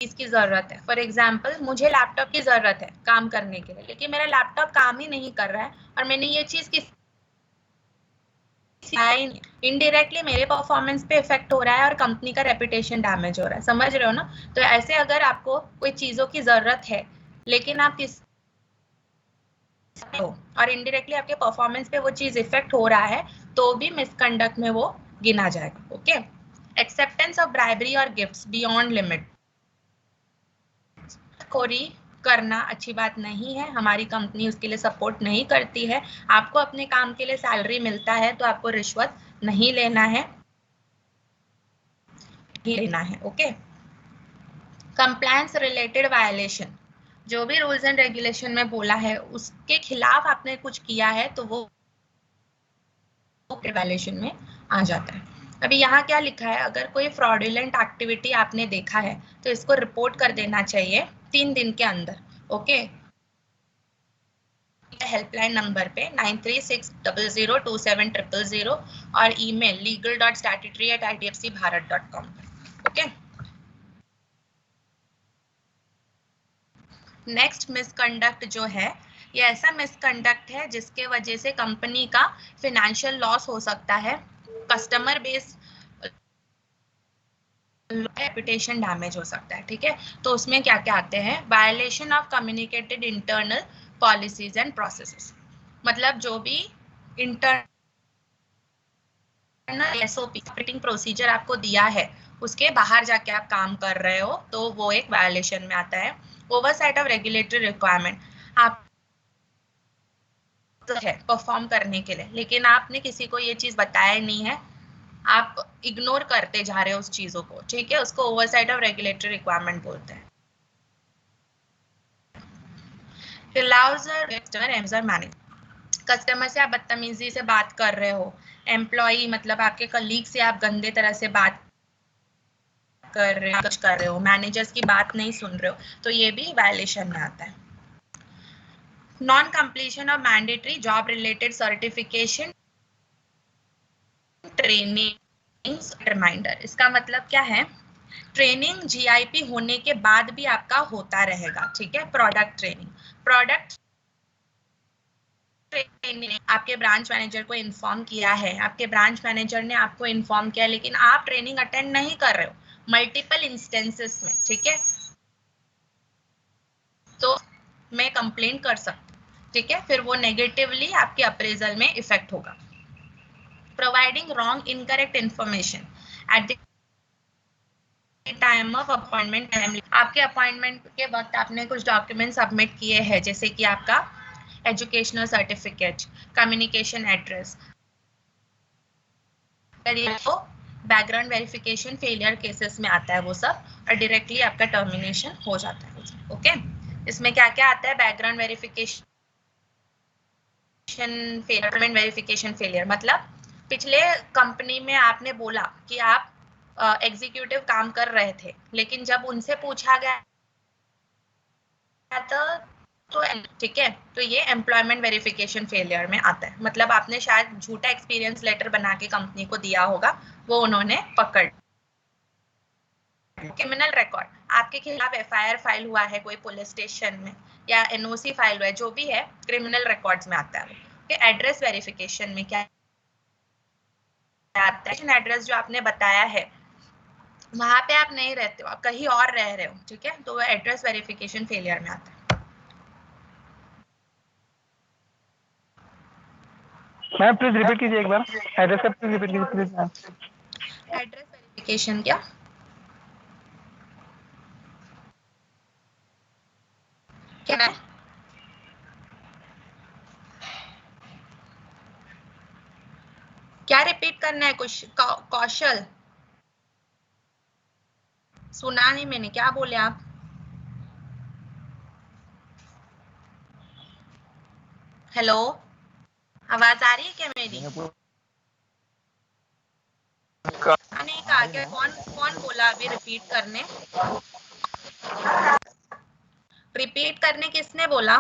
चीज की जरूरत है। फॉर एग्जाम्पल मुझे लैपटॉप की जरूरत है काम करने के लिए, लेकिन मेरा लैपटॉप काम ही नहीं कर रहा है और मैंने ये चीज इनडायरेक्टली मेरे परफॉर्मेंस पे इफेक्ट हो रहा है और कंपनी का रेपुटेशन डैमेज हो रहा है। समझ रहे हो ना? तो ऐसे अगर आपको कोई चीजों की जरूरत है लेकिन आप किस और इनडायरेक्टली आपके परफॉर्मेंस पे वो चीज इफेक्ट हो रहा है तो भी मिसकंडक्ट में वो गिना जाएगा। ओके। एक्सेप्टेंस ऑफ ब्राइबरी और गिफ्ट्स बियॉन्ड लिमिट, खोरी करना अच्छी बात नहीं है, हमारी कंपनी उसके लिए सपोर्ट नहीं करती है। आपको अपने काम के लिए सैलरी मिलता है तो आपको रिश्वत नहीं लेना है, ओके। कंप्लायंस रिलेटेड वायलेशन, जो भी रूल्स एंड रेगुलेशन में बोला है उसके खिलाफ आपने कुछ किया है तो वो वायलेशन में आ जाता है। अभी यहाँ क्या लिखा है, अगर कोई फ्रॉडुलेंट एक्टिविटी आपने देखा है तो इसको रिपोर्ट कर देना चाहिए 3 दिन के अंदर। ओके। हेल्पलाइन नंबर पे 9360027000 और email legal.statutory@idfcbharat.com। Okay. Next misconduct जो है, ये ऐसा मिसकंडक्ट है जिसके वजह से कंपनी का फिनेंशियल लॉस हो सकता है, कस्टमर बेस रेपुटेशन डैमेज हो सकता है। ठीक है, तो उसमें क्या क्या आते हैं, violation of communicated internal policies and processes, मतलब जो भी इंटरनल एसओपी ऑपरेटिंग प्रोसीजर आपको दिया है उसके बाहर जाके आप काम कर रहे हो तो वो एक वायलेशन में आता है। ओवरसाइट ऑफ रेगुलेटरी रिक्वायरमेंट, आप तो है परफॉर्म करने के लिए लेकिन आपने किसी को ये चीज बताया नहीं है, आप इग्नोर करते जा रहे हो उस चीजों को। ठीक है, उसको ओवरसाइट ऑफ रेगुलेटरी रिक्वायरमेंट बोलते हैं। कस्टमर से आप बदतमीजी से बात कर रहे हो, एम्प्लॉय मतलब आपके कलीग से आप गंदे तरह से बात कर रहे हो, मैनेजर्स की बात नहीं सुन रहे हो, तो ये भी वायलेशन में आता है। Non completion of mandatory job related certification training reminder, इसका मतलब क्या है, ट्रेनिंग जीआईपी होने के बाद भी आपका होता रहेगा। ठीक है, प्रोडक्ट ट्रेनिंग आपके ब्रांच मैनेजर को इन्फॉर्म किया है, आपके ब्रांच मैनेजर ने आपको इन्फॉर्म किया लेकिन आप ट्रेनिंग अटेंड नहीं कर रहे हो मल्टीपल इंस्टेंसेस में, ठीक है, तो मैं कंप्लेंट कर सकती हूँ। ठीक है, फिर वो नेगेटिवली आपके अप्रेजल में इफेक्ट होगा। Providing wrong incorrect information at the time of appointment, आपके अपॉइंटमेंट के वक्त आपने कुछ डॉक्यूमेंट सबमिट किए हैं जैसे कि आपका एजुकेशनल सर्टिफिकेट, कम्युनिकेशन एड्रेस, तो बैकग्राउंड वेरिफिकेशन फेलियर केसेस में आता है वो सब और डायरेक्टली आपका टर्मिनेशन हो जाता है। ओके, इसमें क्या क्या आता है, बैकग्राउंड वेरिफिकेशन फेलियर मतलब पिछले कंपनी में आपने बोला कि आप एग्जीक्यूटिव काम कर रहे थे लेकिन जब उनसे पूछा गया तो ठीक है, तो ये एम्प्लॉयमेंट वेरिफिकेशन फेलियर में आता है। मतलब आपने शायद झूठा एक्सपीरियंस लेटर बना के कंपनी को दिया होगा, वो उन्होंने पकड़। क्रिमिनल रिकॉर्ड, आपके खिलाफ एफआईआर फाइल हुआ है कोई पुलिस स्टेशन में या एनओसी फाइल हुआ है, जो भी है क्रिमिनल रिकॉर्ड्स में आता है। एड्रेस वेरिफिकेशन में क्या आता है, एड्रेस जो आपने बताया है वहां पे आप नहीं रहते हो, आप कहीं और रह रहे हो, ठीक है, तो वो एड्रेस वेरिफिकेशन फेलियर में आता है। मैम प्लीज रिपीट कीजिए एक बार, एड्रेस का प्लीज रिपीट कीजिए प्लीज मैम। एड्रेस वेरिफिकेशन क्या है, क्या रिपीट करना है कुछ, कौशल सुना नहीं मैंने, क्या बोले आप? हेलो, आवाज आ रही है क्या मेरी? नहीं कहा क्या, कौन कौन बोला अभी रिपीट करने, रिपीट करने किसने बोला?